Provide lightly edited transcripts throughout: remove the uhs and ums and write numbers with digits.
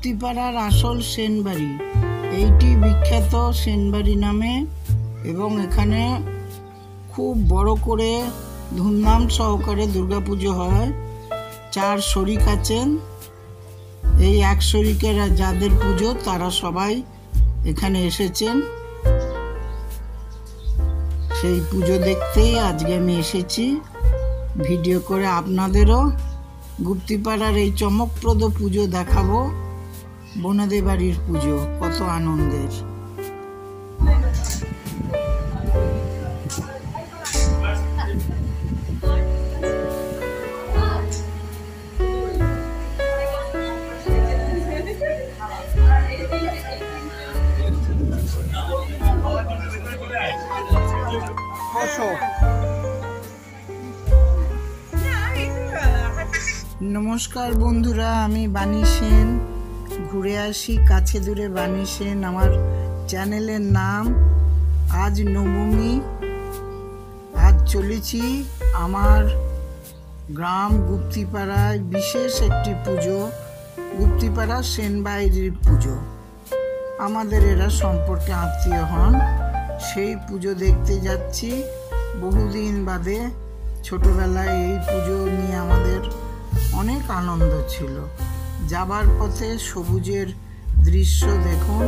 গুপ্তিপাড়ার আসল সেনবাড়ি, এইটি বিখ্যাত সেনবাড়ি নামে এবং এখানে খুব বড় করে ধুমধাম সহকারে দুর্গাপুজো হয়। 4 শরিক আছেন। এই 1 শরিকের যাদের পুজো তারা সবাই এখানে এসেছেন। সেই পুজো দেখতেই আজকে আমি এসেছি ভিডিও করে। আপনাদেরও গুপ্তিপাড়ার এই চমকপ্রদ পুজো দেখাবো। বনেদি বাড়ির পুজো কত আনন্দের। নমস্কার বন্ধুরা, আমি বাণী সেন। ঘুরে আসি কাছে দূরে বাণী সেন আমার চ্যানেলের নাম। আজ নবমী, আজ চলেছি আমার গ্রাম গুপ্তিপাড়ায় বিশেষ একটি পুজো, গুপ্তিপাড়া সেনবাড়ির পুজো। আমাদের এরা সম্পর্কে আত্মীয় হন। সেই পুজো দেখতে যাচ্ছি। বহুদিন বাদে ছোটবেলায় এই পুজো নিয়ে আমাদের অনেক আনন্দ ছিল। যাবার পথে সবুজের দৃশ্য দেখুন।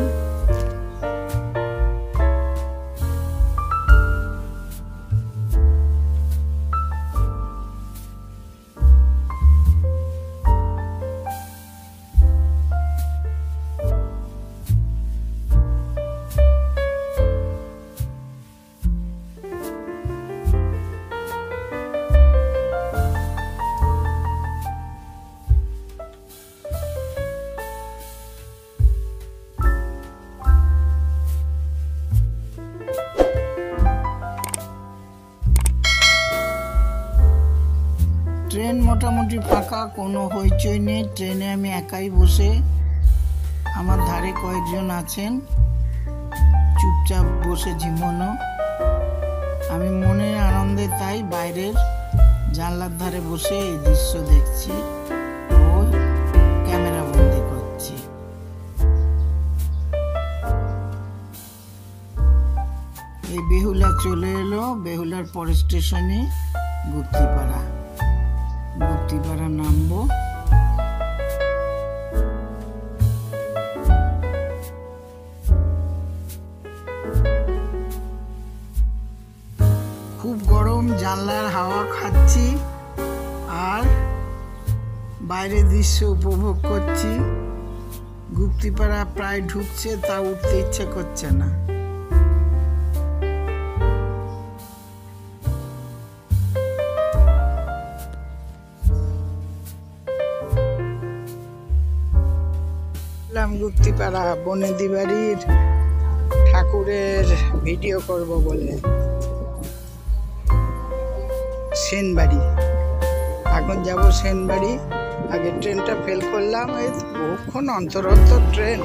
ট্রেন মোটামুটি ফাঁকা, কোনো হইচই নেই। ট্রেনে আমি একাই বসে, আমার ধারে কয়েকজন আছেন চুপচাপ বসে ঝিমোনো। আমি মনের আনন্দে তাই বাইরের জানলার ধারে বসে এই দৃশ্য দেখছি ও ক্যামেরা বন্দি করছি। এই বেহুলা চলে এলো। বেহুলার পরের স্টেশনে গুপ্তিপাড়া। গুপ্তিপাড়া নামবো। খুব গরম, জানলার হাওয়া খাচ্ছি আর বাইরের দৃশ্য উপভোগ করছি। গুপ্তিপাড়া প্রায় ঢুকছে, তা উঠতে ইচ্ছে করছে না। গুপ্তিপাড়া বনেদি বাড়ির ঠাকুরের ভিডিও করব বলে সেনবাড়ি। এখন যাব সেনবাড়ি। আগে ট্রেনটা ফেল করলাম, এই বহুক্ষণ অন্তর অন্তর ট্রেন।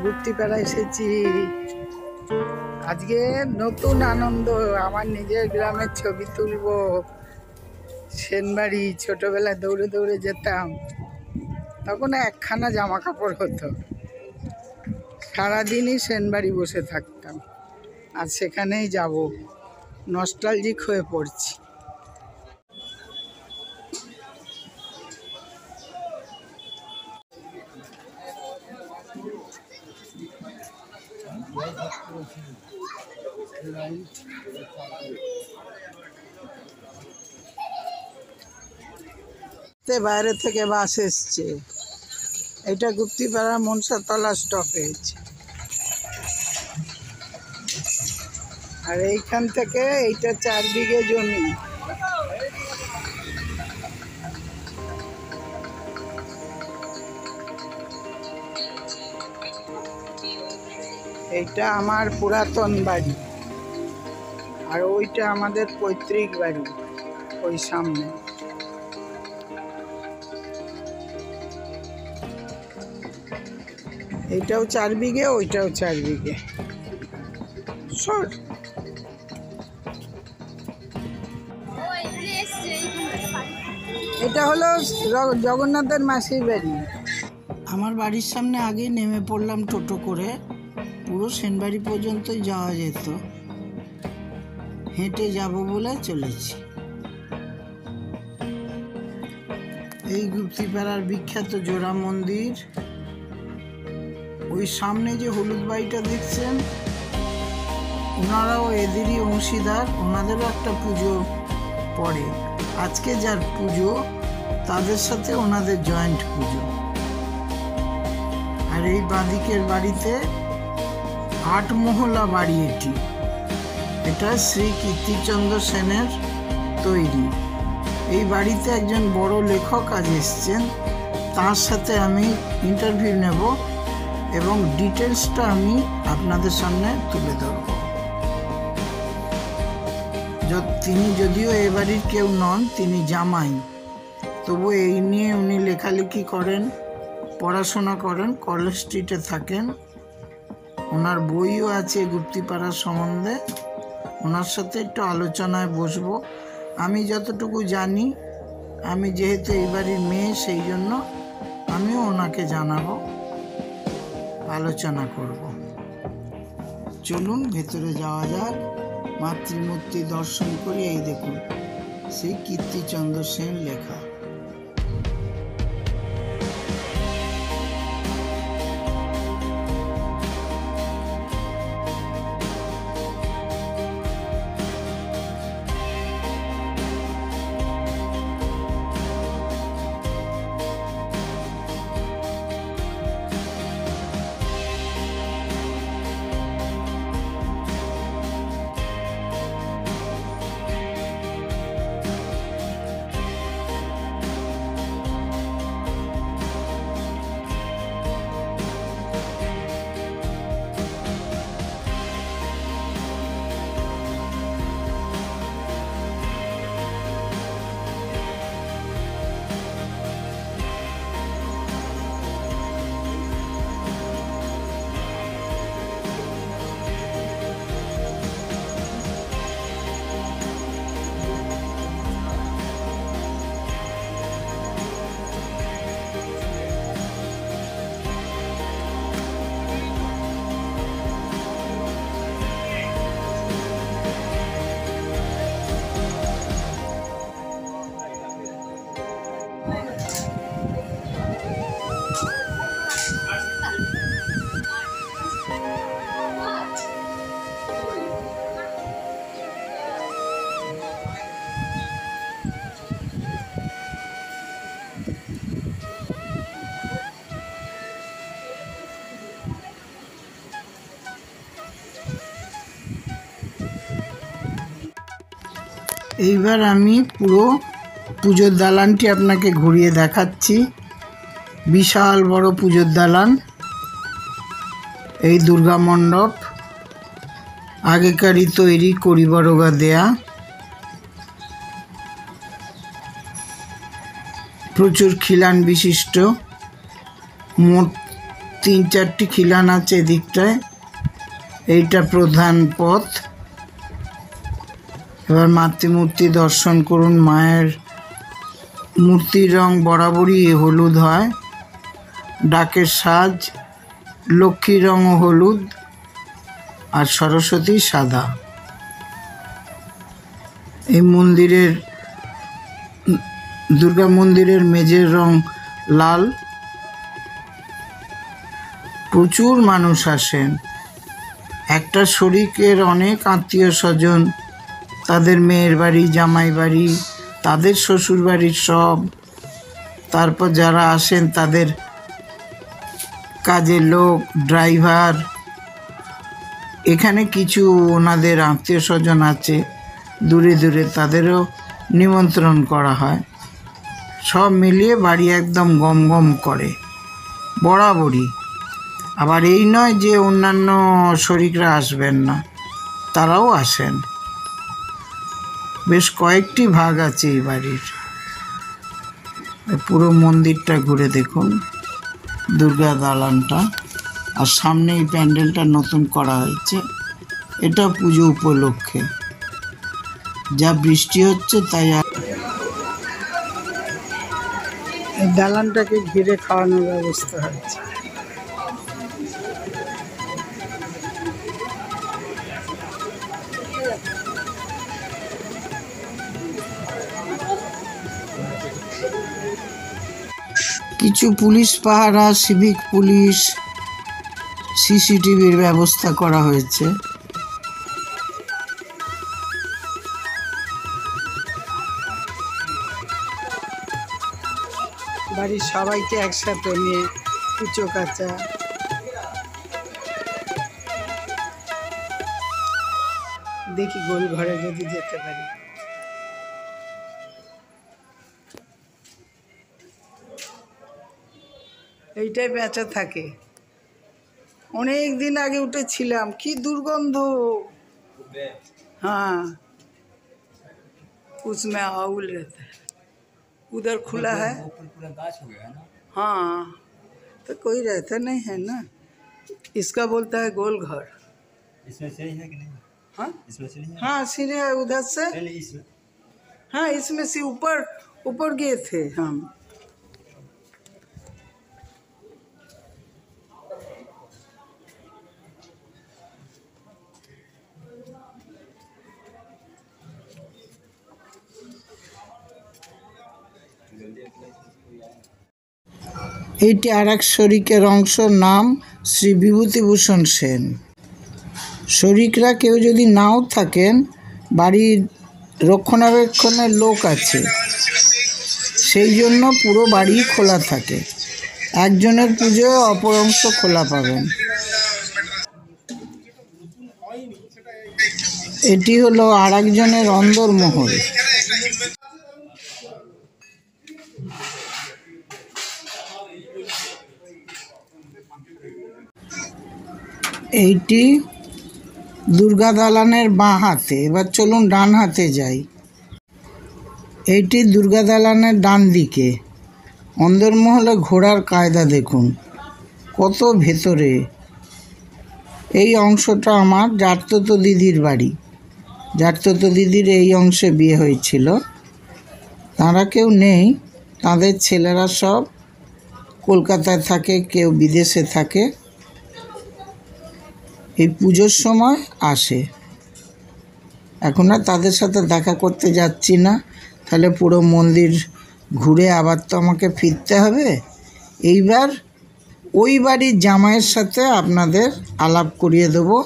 গুপ্তিপাড়া এসেছি। আজকে নতুন আনন্দ, আমার নিজের গ্রামের ছবি তুলব। সেনবাড়ি ছোটবেলায় দৌড়ে দৌড়ে যেতাম, তখন একখানা জামা কাপড় হতো। সারাদিনই সেনবাড়ি বসে থাকতাম, আর সেখানেই যাব। নস্টালজিক হয়ে পড়ছি। বাইরে থেকে বাস এসছে। এটা গুপ্তিপাড়া মনসাতলা স্টপেজ। আর এইখান থেকে এইটা 4 বিঘে জমি। এইটা আমার পুরাতন বাড়ি, আর ওইটা আমাদের পৈতৃক বাড়ি ওই সামনে। এইটাও 4 বিঘে, ওইটাও 4 বিঘে। সর এটা হলো জগন্নাথের মাসির বাড়ি। আমার বাড়ির সামনে আগেই নেমে পড়লাম টোটো করে। পুরো সেনবাড়ি পর্যন্তই যাওয়া যেত, হেঁটে যাব বলে চলেছি। এই গুপ্তিপাড়ার বিখ্যাত জোড়া মন্দির। ওই সামনে যে হলুদ বাড়িটা দেখছেন, ওনারাও এদেরই অংশীদার। ওনাদেরও একটা পুজো পড়ে। আজকে যার পুজো তাদের সাথে ওনাদের জয়েন্ট পুজো। আর এই বাঁদিকের বাড়িতে ৮ মহলা বাড়ি এটি। এটা শ্রী কীর্তিচন্দ্র সেনের তৈরি। এই বাড়িতে একজন বড় লেখক আজ এসছেন, তার সাথে আমি ইন্টারভিউ নেব এবং ডিটেলসটা আমি আপনাদের সামনে তুলে ধরব। তিনি যদিও এ বাড়ির কেউ নন, তিনি জামাই, তবু এই নিয়ে উনি লেখালেখি করেন, পড়াশোনা করেন, কলেজ স্ট্রিটে থাকেন। ওনার বইও আছে গুপ্তিপাড়ার সম্বন্ধে। ওনার সাথে একটু আলোচনায় বসবো। আমি যতটুকু জানি, আমি যেহেতু এই বাড়ির মেয়ে, সেই জন্য আমিও ওনাকে জানাবো, আলোচনা করব। চলুন ভেতরে যাওয়া যাক, মাতৃমূর্তি দর্শন করি। এই দেখুন, শ্রী কীর্তিচন্দ্র সেন লেখা। এইবার আমি পুরো পুজোর দালানটি আপনাকে ঘুরিয়ে দেখাচ্ছি। বিশাল বড় পুজোর দালান। এই দুর্গা মণ্ডপ আগেকারই তৈরি, কড়িবরগা দেয়া। প্রচুর খিলান বিশিষ্ট, মোট ৩-৪টি খিলান আছে এদিকটায়। এইটা প্রধান পথ। এবার মাতৃমূর্তি দর্শন করুন। মায়ের মূর্তির রং বরাবরই হলুদ হয়। ডাকের সাজ, লক্ষ্মীর রঙও হলুদ, আর সরস্বতী সাদা। এই মন্দিরের, দুর্গা মন্দিরের মেঝের রং লাল। প্রচুর মানুষ আসেন। একটা শরিকের অনেক আত্মীয় স্বজন, তাদের মেয়ের বাড়ি, জামাই বাড়ি, তাদের শ্বশুর বাড়ির সব, তারপর যারা আসেন তাদের কাজের লোক, ড্রাইভার। এখানে কিছু ওনাদের আত্মীয় স্বজন আছে দূরে দূরে, তাদেরও নিমন্ত্রণ করা হয়। সব মিলিয়ে বাড়ি একদম গম গম করে বরাবরই। আবার এই নয় যে অন্যান্য শরিকরা আসবেন না, তারাও আসেন। বেশ কয়েকটি ভাগ আছে এই বাড়ির। পুরো মন্দিরটা ঘুরে দেখুন, দুর্গা দালানটা। আর সামনে এই প্যান্ডেলটা নতুন করা হয়েছে, এটা পুজো উপলক্ষে। যা বৃষ্টি হচ্ছে তাই দালানটাকে ঘিরে খাওয়ানোর ব্যবস্থা হয়েছে। কিছু পুলিশ পাহারা, সিভিক পুলিশ, সিসিটিভির ব্যবস্থা করা হয়েছে। বাড়ির সবাইকে একসাথে নিয়ে কুচো কাচা। দেখি গোল ঘরে যদি যেতে পারি। এইটাই বেঁচে থাকে। অনেক দিন আগে উঠেছিলাম, কি দুর্গন্ধ। हाँ उसमें आउल रहता है, उधर खुला है। हाँ तो कोई रहता नहीं है ना। इसका बोलता है गोल घर। इसमें सीढ़ी है कि नहीं? हाँ इसमें सीढ़ी है? हाँ सीढ़ी है उधर से। पहले इसमें हाँ इसमें से ऊपर ऊपर गए थे हम। এইটি আর এক শরিকের অংশ, নাম শ্রী বিভূতিভূষণ সেন। শরিকরা কেউ যদি নাও থাকেন, বাড়ির রক্ষণাবেক্ষণের লোক আছে, সেই জন্য পুরো বাড়ি খোলা থাকে। একজনের পুজোয় অপর অংশ খোলা পাবেন। এটি হলো আর একজনের অন্দরমহল। এইটি দুর্গা দালানের বাঁ হাতে। এবার চলুন ডান হাতে যাই। এইটি দুর্গা দালানের ডান দিকে। অন্দরমহলে ঘোরার কায়দা দেখুন, কত ভেতরে। এই অংশটা আমার জাততো দিদির বাড়ি। জাততো দিদির এই অংশে বিয়ে হয়েছিল। তারা কেউ নেই, তাদের ছেলেরা সব কলকাতায় থাকে, কেউ বিদেশে থাকে। এই পুজোর সময় আসে। এখন আর তাদের সাথে দেখা করতে যাচ্ছি না, তাহলে পুরো মন্দির ঘুরে আবার তো আমাকে ফিরতে হবে। এইবার ওই বাড়ির জামাইয়ের সাথে আপনাদের আলাপ করিয়ে দেবো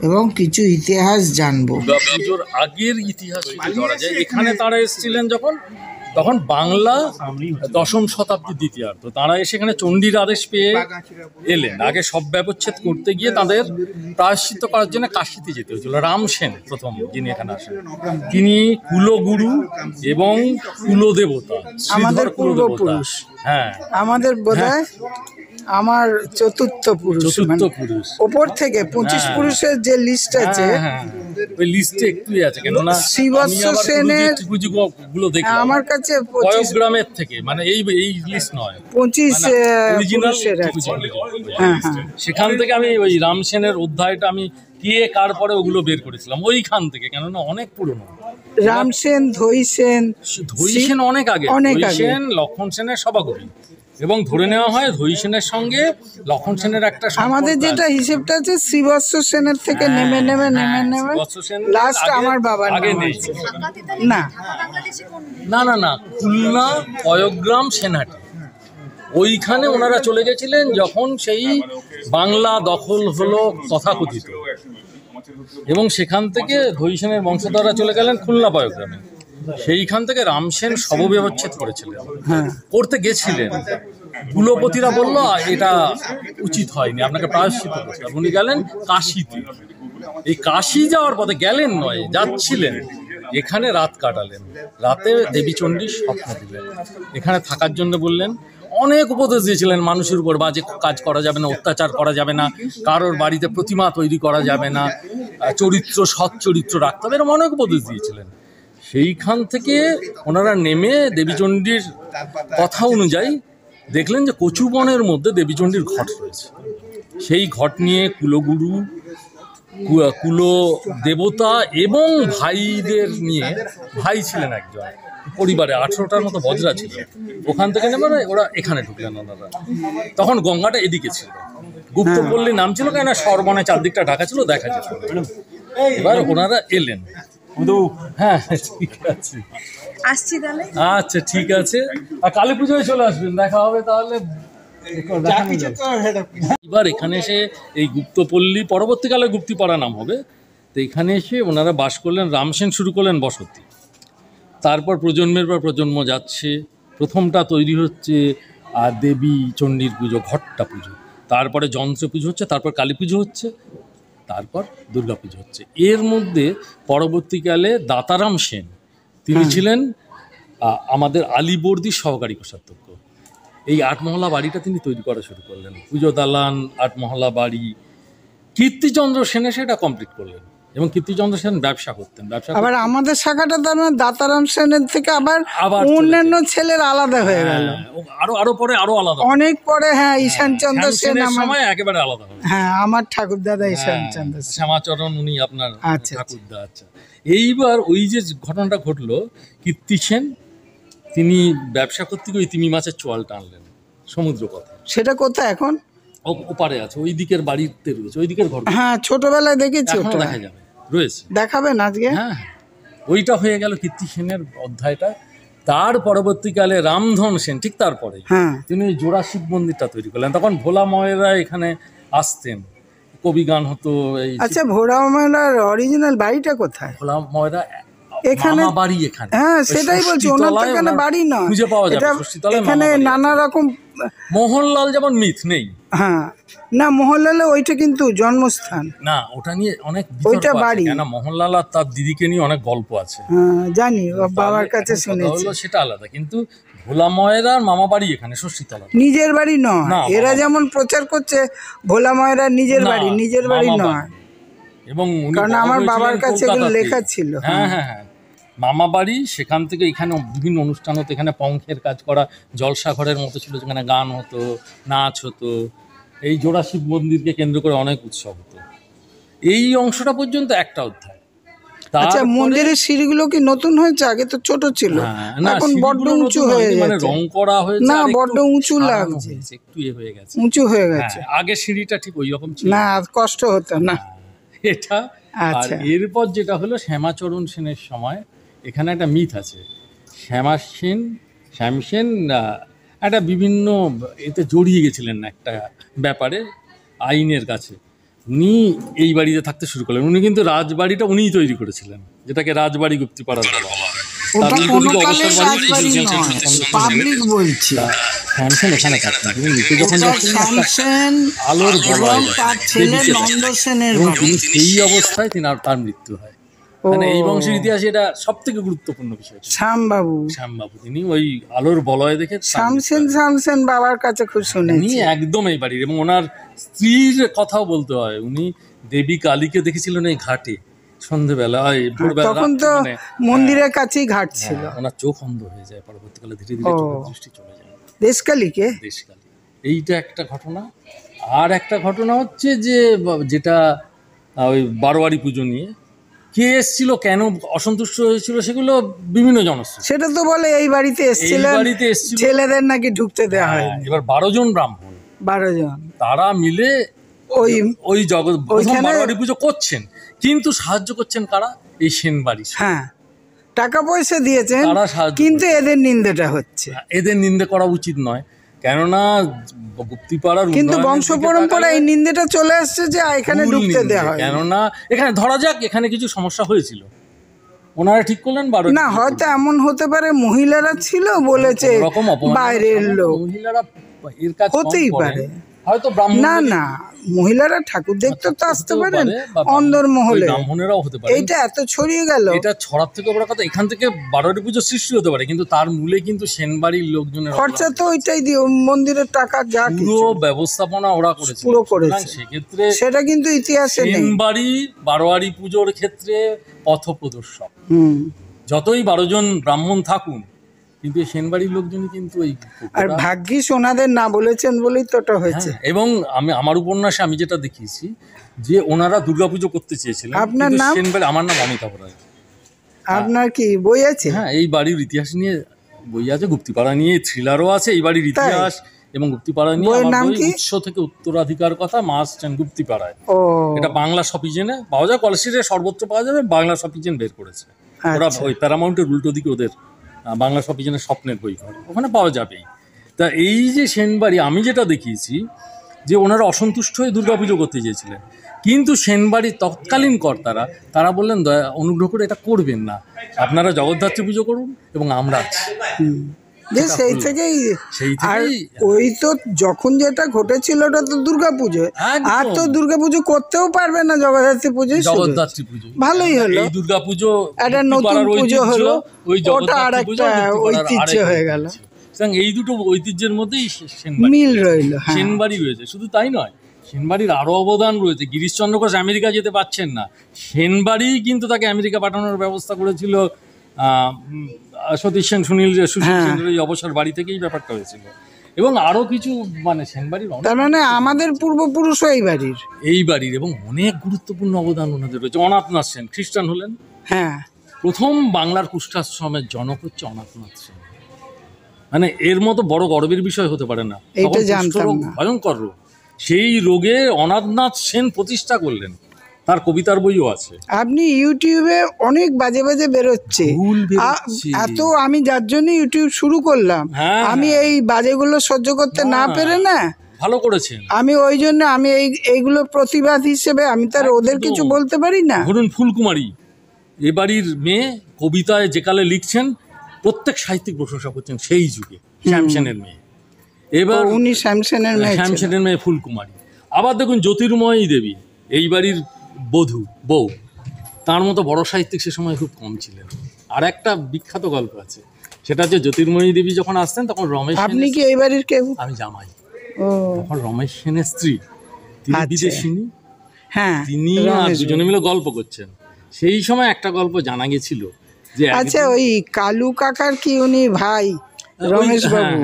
এবং কিছু ইতিহাস জানবো। পুজোর আগের ইতিহাস যদি ধরা যায়, এখানে তারা এসেছিলেন তখন বাংলা ১০ম শতাব্দীর দ্বিতীয়ার্ধ। তারা এসে এখানে চণ্ডীর আদেশ পেয়ে এলেন। আগে সব ব্যবচ্ছেদ করতে গিয়ে তাদের প্রায়শ্চিত্ত করার জন্য কাশীতে যেতে হয়েছিল। রাম সেন প্রথম যিনি এখানে আসেন, তিনি কুলগুরু এবং কুলদেবতা, আমাদের শ্রীধর কুলদেবতা। পূর্বপুরুষ। হ্যাঁ, আমাদের বোধহয় আমার চতুর্থ পুরুষ। চতুর্থ মানে পুরুষ। ওপর থেকে 25 পুরুষের যে লিস্ট আছে, হ্যাঁ, ওই লিস্টে একটুই আছে। কেননা শ্রীবৎস সেনের গুলো দেখলাম আমার কাছে কয়েক গ্রামের থেকে, মানে এই লিস্ট নয়, 25 অরিজিনাল পুরুষের আছে। হ্যাঁ, সেখান থেকে আমি ওই রাম সেনের অধ্যায়টা আমি কে কার পরে ওগুলো বের করেছিলাম ওইখান থেকে, কেননা অনেক পুরনো। রাম সেন, ধৈ সেন, ধৈ সেন অনেক আগে। ধৈ সেন লক্ষণ সেনের সভাকবি, এবং ধরে নেওয়া হয় ধৈ সেনের সঙ্গে লক্ষণ সেনের একটা আমাদের যেটা হিসেবটা আছে শ্রীবৎস সেনের থেকে নেমে লাস্ট আমার বাবার আগে নাম নেই। আছে। না না না না, খুলনা পয়গ্রাম সেনহাটি, ওইখানে ওনারা চলে গেছিলেন যখন সেই বাংলা দখল হলো তথাকথিত, এবং সেখান থেকে ধৈ সেনের বংশধররা চলে গেলেন খুলনা পয়গ্রামে। সেইখান থেকে রামসেন শবব্যবচ্ছেদ করেছিলেন, করতে গেছিলেন। কুলপতিরা বলল এটা উচিত হয়নি, আপনাকে প্রায়শ্চিত্ত করতে হবে। উনি গেলেন কাশীতে। এই কাশী যাওয়ার পথে গেলেন নয়, যাচ্ছিলেন, এখানে রাত কাটালেন। রাতে দেবীচণ্ডী স্বপ্ন দিলেন, এখানে থাকার জন্য বললেন। অনেক উপদেশ দিয়েছিলেন মানুষের উপর, বাজে কাজ করা যাবে না, অত্যাচার করা যাবে না, কারোর বাড়িতে প্রতিমা তৈরি করা যাবে না, চরিত্র সৎ চরিত্র রাখতে হবে, এরকম অনেক উপদেশ দিয়েছিলেন। সেইখান থেকে ওনারা নেমে দেবীচণ্ডীর কথা অনুযায়ী দেখলেন যে কচুবনের মধ্যে দেবীচণ্ডীর ঘট রয়েছে। সেই ঘট নিয়ে কুলগুরু, কুল দেবতা এবং ভাইদের নিয়ে, ভাই ছিলেন একজন, পরিবারে 18টার মতো বজরা ছিল, ওখান থেকে নেমে ওরা এখানে ঢুকলেন ওনারা। তখন গঙ্গাটা এদিকে ছিল, গুপ্তপল্লী নাম ছিল, কেন সরবনে চারদিকটা ঢাকা ছিল, দেখা যেত। এবার ওনারা এলেন। হ্যাঁ ঠিক আছে, আসছি তাহলে। আচ্ছা ঠিক আছে, আর কালী পুজোয় চলে আসবেন, দেখা হবে তাহলে। এবার এখানে এসে এই গুপ্তপল্লী, পরবর্তীকালে গুপ্তিপাড়া নাম হবে, তো এখানে এসে ওনারা বাস করলেন। রামসেন শুরু করলেন বসতি, তারপর প্রজন্মের পর প্রজন্ম যাচ্ছে। প্রথমটা তৈরি হচ্ছে দেবী চণ্ডীর পুজো, ঘট্টা পুজো, তারপরে যন্ত্র পুজো হচ্ছে, তারপর কালী পুজো হচ্ছে, তারপর দুর্গা পুজো হচ্ছে। এর মধ্যে পরবর্তীকালে দাতারাম সেন, তিনি ছিলেন আমাদের আলীবর্দীর সহকারী কোষাধ্যক্ষ। এই 8 মহলা বাড়িটা তিনি তৈরি করা শুরু করলেন, পুজো দালান, 8 মহলা বাড়ি। কীর্তিচন্দ্র সেনে সেটা কমপ্লিট করলেন, এবং কীর্তিচন্দ্র সেন ব্যবসা করতেন। আবার আমাদের শাখাটা তার মানে দাতারাম সেনের থেকে আবার আবার অন্যান্য ছেলের আলাদা হয়ে গেল। আরো পরে আরো আলাদা, অনেক পরে। হ্যাঁ, ঈশানচন্দ্র সেন আমার সময় একেবারে আলাদা হবে। হ্যাঁ, আমার ঠাকুরদাদা ঈশানচন্দ্র সেন। শ্যামাচরণ উনি আপনার আচ্ছা, ঠাকুরদা। আচ্ছা, এইবার ওই যে ঘটনাটা ঘটলো, কীর্তি সেন তিনি ব্যবসা করতে গিয়ে তিমি মাছের চোয়াল টানলেন সমুদ্র পথে। সেটা কোথায় এখন? ওপারে আছে, ওই দিকের বাড়িতে রয়েছে, ওই দিকের ঘর। হ্যাঁ, ছোটবেলায় দেখেছি এখনো ওটা। দেখা যাবে, রয়েছে। দেখাবেন আজকে? হ্যাঁ, ওইটা হয়ে গেল কীর্তি সেনের অধ্যায়টা। তার পরবর্তীকালে রামধন সেন, ঠিক তারপরে হ্যাঁ, তিনি জোড়া শিব মন্দিরটা তৈরি করলেন। তখন ভোলা ময়েরা এখানে আসতেন, কবি গান হতো। এই আচ্ছা, ভোলা ময়লার অরিজিনাল বাড়িটা কোথায়? ভোলা ময়রা এখানে বাড়ি এখানে। হ্যাঁ, সেটাই বলছি, ওনার তো এখানে বাড়ি না, খুঁজে পাওয়া যাবে ষষ্ঠীতলায় এখানে নানা রকম। মোহনলাল যেমন মিথ নেই, হ্যাঁ, না মোহনলালে ওইটা কিন্তু জন্মস্থান না, ওটা নিয়ে অনেক ওইটা বাড়ি। কেন মোহনলাল আর তার দিদিকে নিয়ে অনেক গল্প আছে। হ্যাঁ, জানি, বাবার কাছে শুনেছি। সেটা আলাদা, কিন্তু ভোলা ময়রার মামা বাড়ি এখানে ষষ্ঠীতলা, নিজের বাড়ি নয়। না, এরা যেমন প্রচার করছে ভোলা ময়রা নিজের বাড়ি, নিজের বাড়ি নয়। এবং কারণ আমার বাবার কাছে এগুলো লেখা ছিল। হ্যাঁ হ্যাঁ হ্যাঁ, মামা বাড়ি সেখান থেকে এখানে বিভিন্ন অনুষ্ঠান হতো, এখানে পঙ্খের কাজ করা জলসা ঘরের মতো ছিল, যেখানে গান হতো, নাচ হতো। এই জোড়া শিব মন্দিরকে কেন্দ্র করে অনেক উৎসব হতো। এই অংশটা পর্যন্ত একটা অধ্যায়। আচ্ছা, মন্দিরের সিঁড়িগুলো কি নতুন হয়েছে? আগে তো ছোট ছিল, এখন বড্ড উঁচু হয়ে মানে গেছে। রং করা হয়েছে, না, বড্ড উঁচু লাগছে, একটু হয়ে গেছে, উঁচু হয়ে গেছে। আগে সিঁড়িটা ঠিক ওই রকম ছিল না, কষ্ট হতো না এটা। আর আচ্ছা, এরপর যেটা হলো শ্যামাচরণ সেনের সময়, এখানে একটা মিথ আছে। শ্যামসেন একটা বিভিন্ন এতে জড়িয়ে গেছিলেন একটা ব্যাপারে, আইনের কাছে। উনি এই বাড়িতে থাকতে শুরু করলেন। উনি কিন্তু রাজবাড়িটা উনিই তৈরি করেছিলেন, যেটাকে রাজবাড়ি গুপ্তিপাড়া বলা হয়। ওটা কোনো কালে রাজবাড়ি নয়, পাবলিক বলছি। শ্যামসেন এখানে থাকতেন, তিনি নিচে যখন শ্যামসেন আলোর এবং তার ছেলে নন্দ সেনের বাড়ি। এই অবস্থায় তার মৃত্যু হয়। মানে এই বংশের ইতিহাসে এটা সব থেকে গুরুত্বপূর্ণ বিষয়। শ্যামবাবু তিনি ওই আলোর বলয় দেখে শ্যামসেন বাবার কাছে খুব শুনেছি। উনি একদম এই বাড়ির, এবং ওনার স্ত্রীর কথাও বলতে হয়। উনি দেবী কালীকে দেখেছিলেন এই ঘাটে সন্ধ্যেবেলায়, ভোরবেলা। তখন তো মন্দিরের কাছেই ঘাট ছিল। ওনার চোখ অন্ধ হয়ে যায় পরবর্তীকালে, ধীরে ধীরে চোখের দৃষ্টি চলে যায়। দেশকালীকে দেশকালী, এইটা একটা ঘটনা। আর একটা ঘটনা হচ্ছে যে যেটা ওই বারোয়ারি পুজো নিয়ে কে এসেছিল, কেন অসন্তুষ্ট হয়েছিল, সেগুলো বিভিন্ন জনশ্রুতি। সেটা তো বলে এই বাড়িতে এসেছিলেন, ছেলেদের নাকি ঢুকতে দেওয়া হয়। এবার 12 জন ব্রাহ্মণ, 12 জন তারা মিলে ওই বারোয়ারি পুজো করছেন, কিন্তু সাহায্য করছেন কারা? এই সেন বাড়ি। হ্যাঁ, টাকা পয়সা দিয়েছেন, কিন্তু এদের নিন্দাটা হচ্ছে। এদের নিন্দে করা উচিত নয়, কেননা গুপ্তিপাড়ার কিন্তু বংশ পরম্পরা এই নিন্দাটা চলে আসছে যে এখানে ঢুকতে দেওয়া হয়। কেননা এখানে ধরা যাক এখানে কিছু সমস্যা হয়েছিল, ওনারা ঠিক করলেন না, হয়তো এমন হতে পারে মহিলারা ছিল বলেছে, বাইরের লোক মহিলারা এর কাজ হতেই পারে, হয়তো ব্রাহ্মণ। না না, মহিলারা ঠাকুর দেখতে তো আসতে পারেন অন্দর মহলে, ব্রাহ্মণেরাও হতে পারে। এইটা এত ছড়িয়ে গেল, এটা ছড়ার থেকে বড় কথা, এখান থেকে বারোয়ারি পুজো সৃষ্টি হতে পারে, কিন্তু তার মূলে কিন্তু সেনবাড়ির লোকজনের খরচা তো ওইটাই দিয়ে, মন্দিরের টাকা যা পুরো ব্যবস্থাপনা ওরা করেছে, পুরো করেছে। সেক্ষেত্রে সেটা কিন্তু ইতিহাসে নেই। সেনবাড়ি বারোয়ারি পুজোর ক্ষেত্রে পথপ্রদর্শক। যতই 12 জন ব্রাহ্মণ থাকুন, কিন্তু এই সেনবাড়ির লোকজনই কিন্তু ওই, আর ভাগ্যিস ওনাদের না বলেছেন বলেই তোটা হয়েছে। এবং আমার উপন্যাসে আমি যেটা দেখিয়েছি যে ওনারা দুর্গাপুজো করতে চেয়েছিলেন। আপনার নাম? সেনবাড়ি, আমার নাম অমিতাভ রায়। আপনার কি বই আছে? হ্যাঁ, এই বাড়ির ইতিহাস নিয়ে বই আছে, গুপ্তিপাড়া নিয়ে থ্রিলারও আছে, এই বাড়ির ইতিহাস এবং গুপ্তিপাড়া নিয়ে বইয়ের আমার নাম বই কি? উৎস থেকে উত্তরাধিকার কথা, মা আসছেন গুপ্তিপাড়ায়। ও এটা বাংলা শপিজেনে পাওয়া যায়, কলেজে সর্বত্র পাওয়া যাবে, বাংলা শপিজেন বের করেছে ওরা। আচ্ছা। ওই প্যারামাউন্টের উল্টো দিকে ওদের বাংলা শপিজেনের স্বপ্নের বই ঘর, ওখানে পাওয়া যাবেই। তা এই যে সেনবাড়ি, আমি যেটা দেখিয়েছি যে ওনারা অসন্তুষ্ট হয়ে দুর্গাপুজো করতে চেয়েছিলেন, কিন্তু সেনবাড়ির তৎকালীন কর্তারা তারা বললেন অনুগ্রহ করে এটা করবেন না, আপনারা জগদ্ধাত্রী পুজো করুন এবং আমরা আছি। যে সেই থেকেই আর ওই তো যখন যেটা ঘটেছিল ওটা তো দুর্গাপুজো, আর তো দুর্গাপুজো করতেও পারবে না জগদ্ধাত্রী পুজো। জগদ্ধাত্রী পুজো ভালোই হলো, এই দুর্গাপুজো একটা নতুন পুজো হলো, ওই ওটা আর একটা ঐতিহ্য হয়ে গেল। এই দুটো ঐতিহ্যের মধ্যেই মিল রইল। সেনবাড়ি রয়েছে, শুধু তাই নয়, সেনবাড়ির আরও অবদান রয়েছে। গিরিশচন্দ্র ঘোষ আমেরিকা যেতে পারছেন না, সেনবাড়ি কিন্তু তাকে আমেরিকা পাঠানোর ব্যবস্থা করেছিল। সতীশ সেন, সুনীল সেনের এই অবসর বাড়ি থেকেই ব্যাপারটা হয়েছিল। এবং আরও কিছু মানে সেনবাড়ির, তার মানে আমাদের পূর্বপুরুষ এই বাড়ির এবং অনেক গুরুত্বপূর্ণ অবদান ওনাদের রয়েছে। অনাথনাথ সেন খ্রিস্টান হলেন, হ্যাঁ, প্রথম বাংলার কুষ্ঠাশ্রমের জনক হচ্ছে অনাথনাথ সেন। মানে এর মতো বড় গর্বের বিষয় হতে পারে না, এটা জানতাম না। ভয়ঙ্কর রোগ, সেই রোগে অনাথনাথ সেন প্রতিষ্ঠা করলেন, তার কবিতার বইও আছে। আপনি ইউটিউবে অনেক বাজে বাজে বেরোচ্ছে, এত আমি যার জন্য ইউটিউব শুরু করলাম, আমি এই বাজেগুলো সহ্য করতে না পেরে না, ভালো করেছেন। আমি ওই জন্য আমি এইগুলো প্রতিবাদ হিসেবে আমি তার ওদের কিছু বলতে পারি না। ধরুন ফুলকুমারী এ বাড়ির মেয়ে, কবিতায় যেকালে লিখছেন প্রত্যেক সাহিত্যিক প্রশংসা করছেন সেই যুগে, শ্যামসেনের মেয়ে। এবার উনি শ্যামসেনের মেয়ে ফুলকুমারী। আবার দেখুন জ্যোতির্ময়ী দেবী এই বাড়ির বউ, তার মতো বড় সাহিত্যিক সে সময় খুব কম ছিলেন। আর একটা বিখ্যাত গল্প আছে, সেটা হচ্ছে জ্যোতির্ময়ী দেবী যখন আসতেন তখন রমেশ, আপনি কি এই বাড়ির কেউ? আমি জামাই। তখন রমেশ সেনের স্ত্রী, তিনি বিদেশিনী, হ্যাঁ, তিনি দুজনে মিলে গল্প করছেন। সেই সময় একটা গল্প জানা গেছিল যে আচ্ছা, ওই কালু কাকার কি উনি ভাই রমেশ বাবু?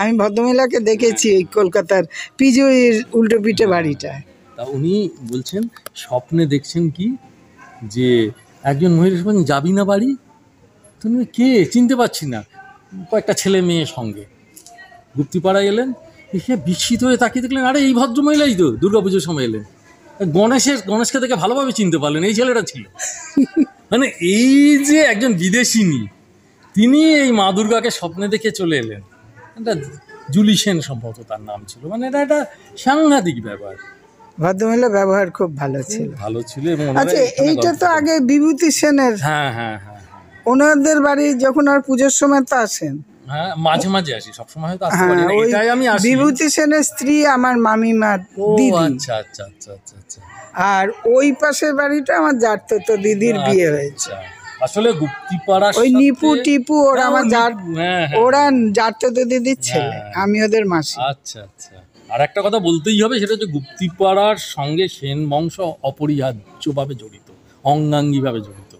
আমি ভদ্রমহিলাকে দেখেছি এই কলকাতার পিজুইর উল্টো পিঠে বাড়িটা। তা উনি বলছেন স্বপ্নে দেখছেন কি যে একজন মহিলার সঙ্গে যাবি না বাড়ি, তুমি কে চিনতে পারছি না, কয়েকটা ছেলে মেয়ে সঙ্গে গুপ্তিপাড়ায় এলেন, এসে বিস্মিত হয়ে তাকিয়ে দেখলেন আরে এই ভদ্রমহিলাই তো দুর্গাপুজোর সময় এলেন। গণেশকে দেখে ভালোভাবে চিনতে পারলেন এই ছেলেটা ছিল। মানে এই যে একজন বিদেশিনী, তিনি এই মা দুর্গাকে স্বপ্নে দেখে চলে এলেন। এটা জুলি সেন সম্ভবত তার নাম ছিল। মানে এটা একটা সাংঘাতিক ব্যাপার। ভদ্রমহিলা ব্যবহার খুব ভালো ছিল এবং আচ্ছা, এইটা তো আগে বিভূতি সেনের। হ্যাঁ, ওনাদের বাড়ি যখন আর পুজোর সময় তো আসেন? হ্যাঁ, মাঝে মাঝে আসি, সবসময় হয়তো আসতে পারি না, এটাই আমি আসি। বিভূতি সেনের স্ত্রী আমার মামিমার দিদি। আচ্ছা। আর ওই পাশের বাড়িটা আমার জারতো দিদির বিয়ে হয়েছে। আসলে গুপ্তিপাড়া ওই নিপু টিপু ওরা আমার ওরা জারতো দিদির ছেলে, আমি ওদের মাসি। আচ্ছা। আর একটা কথা বলতেই হবে, সেটা হচ্ছে গুপ্তিপাড়ার সঙ্গে সেন বংশ অপরিহার্যভাবে জড়িত, অঙ্গাঙ্গিভাবে জড়িত।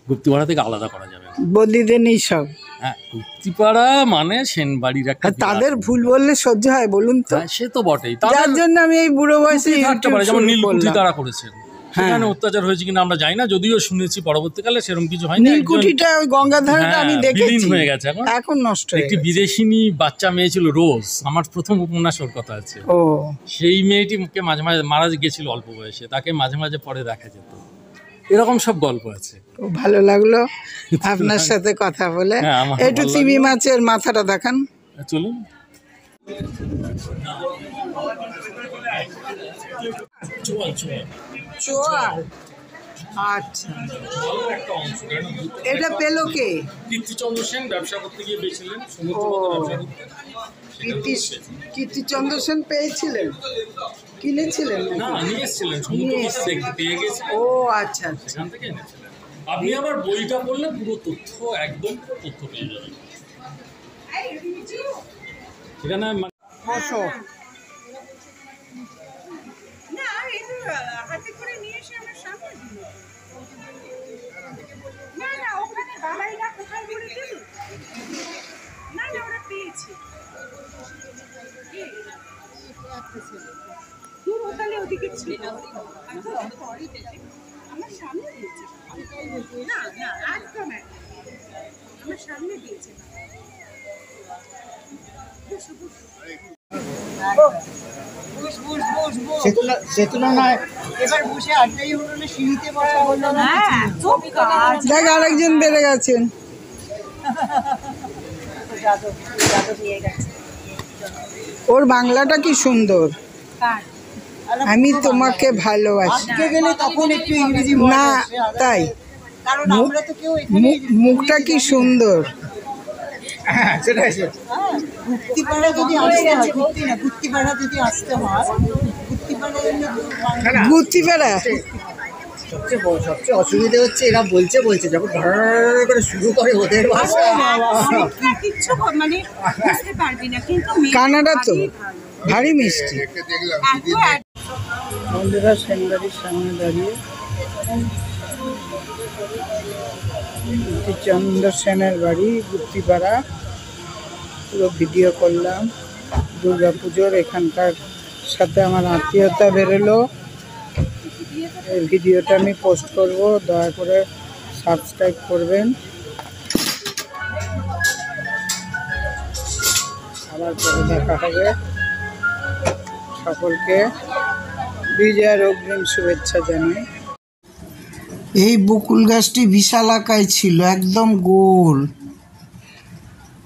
গুপ্তিপাড়া থেকে আলাদা করা যাবে না, বদলিদের নেই সব। হ্যাঁ, গুপ্তিপাড়া মানে সেনবাড়ির একটা। তাদের ভুল বললে সহ্য হয় বলুন তো? সে তো বটেই, তার জন্য আমি এই বুড়ো বয়সে থাকতে পারে। যেমন নীলকুঠি তারা করেছেন, সেখানে অত্যাচার হয়েছে কিনা আমরা জানি না, যদিও শুনেছি পরবর্তীকালে সেরকম কিছু হয়নি। নীলকুঠিটা ওই গঙ্গার ধারে আমি দেখেছি, হয়ে গেছে, এখন নষ্ট। একটি বিদেশিনী বাচ্চা মেয়ে ছিল রোজ, আমার প্রথম উপন্যাস ওর কথা আছে। সেই মেয়েটিকে মাঝে মাঝে মারা গেছিল অল্প বয়সে, তাকে মাঝে মাঝে পরে দেখা যেত। এরকম সব গল্প আছে। খুব ভালো লাগলো আপনার সাথে কথা বলে। একটু চিংড়ি মাছের মাথাটা দেখান, চলুন। আচ্ছা, এটা পেলো কে? কীর্তিচন্দ্র সেন ব্যবসা করতে গিয়ে পেয়েছিলেন, কীর্তিচন্দ্র সেন পেয়েছিলেন, কিনেছিলেন না নিয়েছিলেন, পেয়ে গেছে। ও আচ্ছা, সেখান থেকে এনেছিলেন। আপনি আবার বইটা পড়লে পুরো তথ্য পেয়ে যাবেন সেখানে। হাতে করে নিয়ে এসে আমার সামনে দিল। না ওখানে বাবাইরা কোথায় করে দিল? না ওরা পেয়েছে। তুই ওখানে ওদিকে ছিল। আমার সামনে দিয়েছে না না একদম আমার সামনে দিয়েছে সে তুলনায় এবার বসে আড্ডাই হলো না, সিঁড়িতে বসা হলো না। দেখ আরেকজন বেড়ে গেছেন। ওর বাংলাটা কি সুন্দর। আমি তোমাকে ভালোবাসি গেলে তখন একটু ইংরেজি না তাই কারণ আমরা তো কেউ এখানে মুখটা কি সুন্দর। সেটাই গুপ্তিপাড়া যদি আসতে হয়, গুপ্তিপাড়া যদি আসতে হয়, গুপ্তিপাড়া সবচেয়ে অসুবিধা হচ্ছে এরা বলছে যখন ধর করে শুরু করে ওদের ভাষা কিচ্ছু মানে বুঝতে পারবি না, কিন্তু কানাডা তো ভারী মিষ্টি। বন্ধুরা সেনবাড়ির সামনে দাঁড়িয়ে চন্দ্র সেনের বাড়ি গুপ্তিপাড়া পুরো ভিডিও করলাম। দুর্গা পুজোর এখানকার সাথে আমার আত্মীয়তা বেরোলো। এই ভিডিওটা আমি পোস্ট করব, দয়া করে সাবস্ক্রাইব করবেন। আবার পরে দেখা হবে। সকলকে বিজয়ের অগ্রিম শুভেচ্ছা জানাই। এই বকুল গাছটি বিশাল আকায় ছিল, একদম গোল,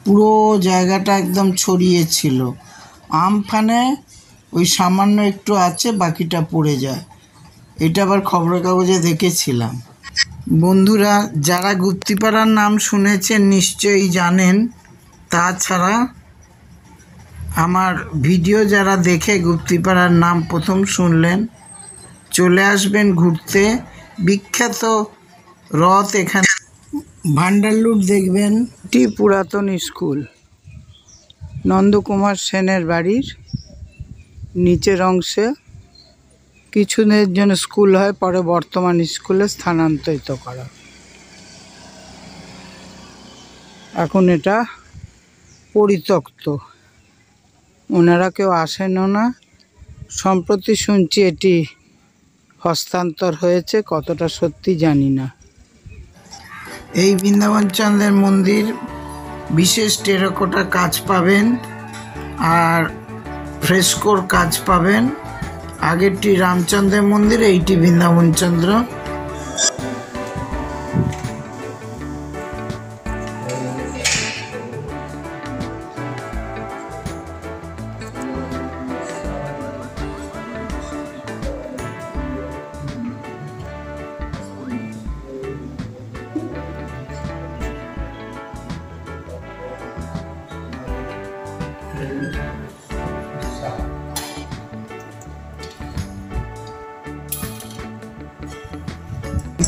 পুরো জায়গাটা একদম ছড়িয়ে ছিল। আমফানে ওই সামান্য একটু আছে, বাকিটা পড়ে যায়। এটা আবার খবরের কাগজে দেখেছিলাম। বন্ধুরা যারা গুপ্তিপাড়ার নাম শুনেছেন নিশ্চয়ই জানেন, তাছাড়া আমার ভিডিও যারা দেখে গুপ্তিপাড়ার নাম প্রথম শুনলেন, চলে আসবেন ঘুরতে। বিখ্যাত রথ এখানে, ভান্ডারলুট দেখবেন। এটি পুরাতন স্কুল, নন্দকুমার সেনের বাড়ির নিচের অংশে কিছুদিনের জন্য স্কুল হয়, পরে বর্তমান স্কুলে স্থানান্তরিত করা। এখন এটা পরিত্যক্ত, ওনারা কেউ আসেনও না। সম্প্রতি শুনছি এটি হস্তান্তর হয়েছে, কতটা সত্যি জানি না। এই বৃন্দাবন চন্দ্রের মন্দির বিশেষ টেরাকোটার কাজ পাবেন আর ফ্রেস্কোর কাজ পাবেন। আগেরটি রামচন্দ্রের মন্দির, এইটি বৃন্দাবন চন্দ্র।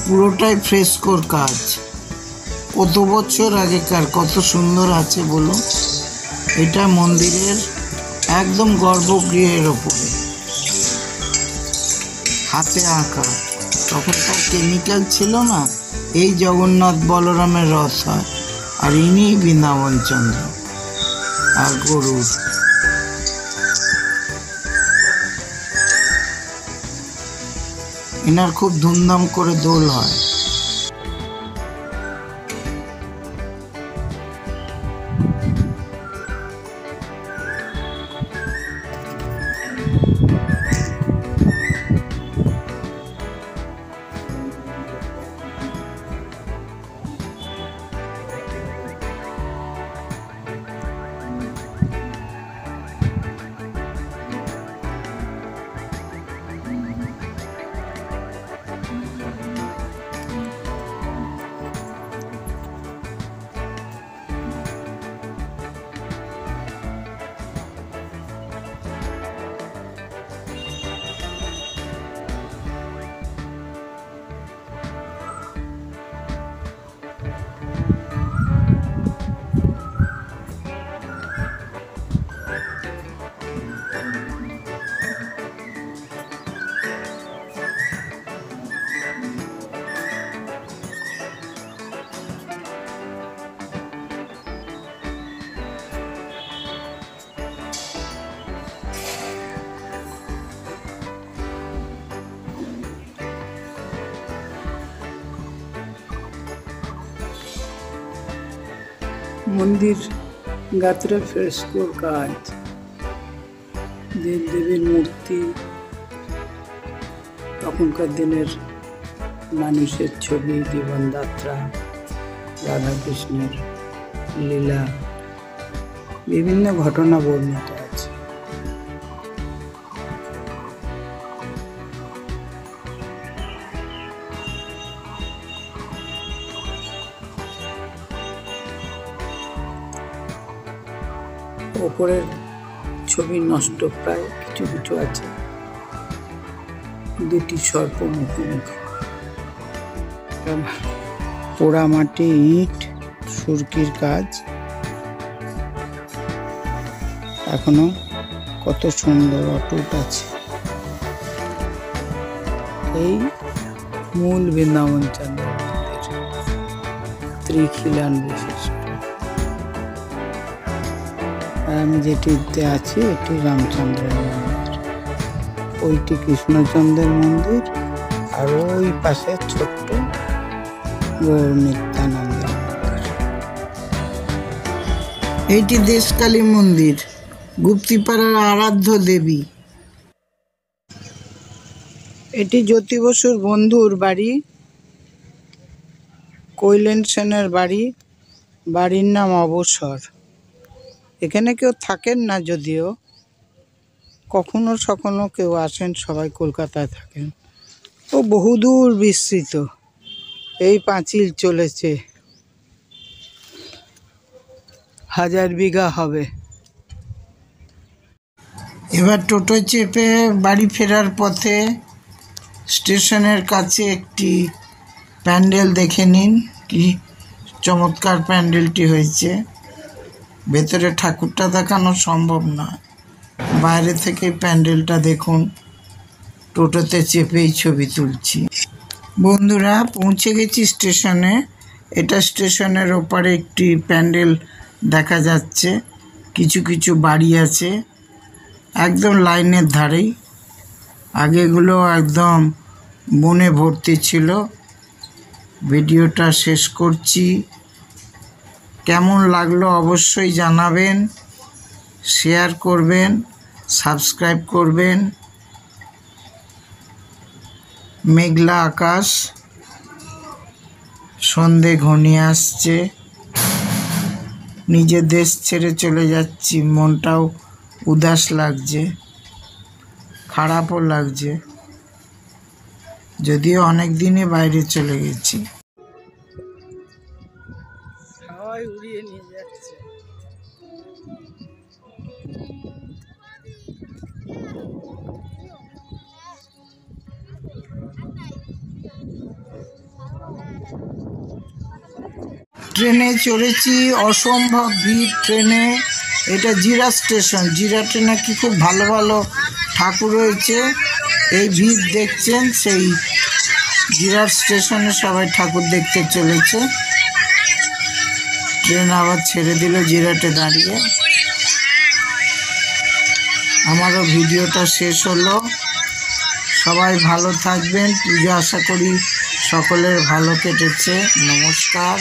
পুরোটাই ফ্রেস্কোর কাজ, কত বছর আগেকার, কত সুন্দর আছে বলুন। এটা মন্দিরের একদম গর্ভগৃহের ওপরে হাতে আঁকা। তখন তার কেমিক্যাল ছিল না। এই জগন্নাথ বলরামের রথ হয়, আর ইনি বৃন্দাবন চন্দ্র আর গরুর। এনার খুব ধুমধাম করে দোল হয়। মন্দির গাত্রে ফ্রেস্কোর কাজ, দেবদেবীর মূর্তি, তখনকার দিনের মানুষের ছবি, জীবনযাত্রা, রাধাকৃষ্ণের লীলা, বিভিন্ন ঘটনা বর্ণিত আছে। ওপরের ছবি নষ্ট প্রায়, কিছু কিছু আছে। দুটি সর্প মুখোমুখি, পোড়া মাটি, ইট, সুরকির কাজ এখনো কত সুন্দর অটুট আছে। এই মূল বৃন্দাবন চন্দ্র মন্দির, ত্রিখিলান বিশিষ্ট। আমি যেটিতে আছি এটি রামচন্দ্রের মন্দির, ওইটি কৃষ্ণচন্দ্রের মন্দির, আর ওই পাশে ছোট্ট গৌর নিত্যানন্দের মন্দির। এইটি দেশকালী মন্দির, গুপ্তিপাড়ার আরাধ্য দেবী। এটি জ্যোতি বসুর বন্ধুর বাড়ি, কৈলেন সেনের বাড়ি। বাড়ির নাম অবসর। এখানে কেউ থাকেন না, যদিও কখনো সখনো কেউ আসেন, সবাই কলকাতায় থাকেন। ও বহুদূর বিস্তৃত, এই পাঁচিল চলেছে, 1000 বিঘা হবে। এবার টোটো চেপে বাড়ি ফেরার পথে স্টেশনের কাছে একটি প্যান্ডেল দেখে নিন, কি চমৎকার প্যান্ডেলটি হয়েছে। ভেতরে ঠাকুরটা দেখানো সম্ভব নয়, বাইরে থেকে প্যান্ডেলটা দেখুন। টোটোতে চেপেই ছবি তুলছি। বন্ধুরা, পৌঁছে গেছি স্টেশনে। এটা স্টেশনের ওপারে একটি প্যান্ডেল দেখা যাচ্ছে, কিছু কিছু বাড়ি আছে একদম লাইনের ধারেই। আগেগুলো একদম বনে ভর্তি ছিল। ভিডিওটা শেষ করছি। কেমন লাগলো অবশ্যই জানাবেন, শেয়ার করবেন, সাবস্ক্রাইব করবেন। মেঘলা আকাশ, সন্ধে ঘনিয়ে আসছে। নিজের দেশ ছেড়ে চলে যাচ্ছি, মনটাও উদাস লাগছে, খারাপও লাগছে, যদিও অনেক দিনই বাইরে চলে গেছি। হাওয়ায় উড়িয়ে নিয়ে যাচ্ছে। ট্রেনে চড়েছি, অসম্ভব ভিড় ট্রেনে। এটা জিরা স্টেশন। জিরা ট্রেনে কি খুব ভালো ভালো ঠাকুর রয়েছে। এই ভিড় দেখছেন, সেই জিরার স্টেশনে সবাই ঠাকুর দেখতে চলেছে। ট্রেন আবার ছেড়ে দিল জিরাটে দাঁড়িয়ে। আমারও ভিডিওটা শেষ হলো। সবাই ভালো থাকবেন। পুজো আশা করি সকলের ভালো কেটেছে। নমস্কার।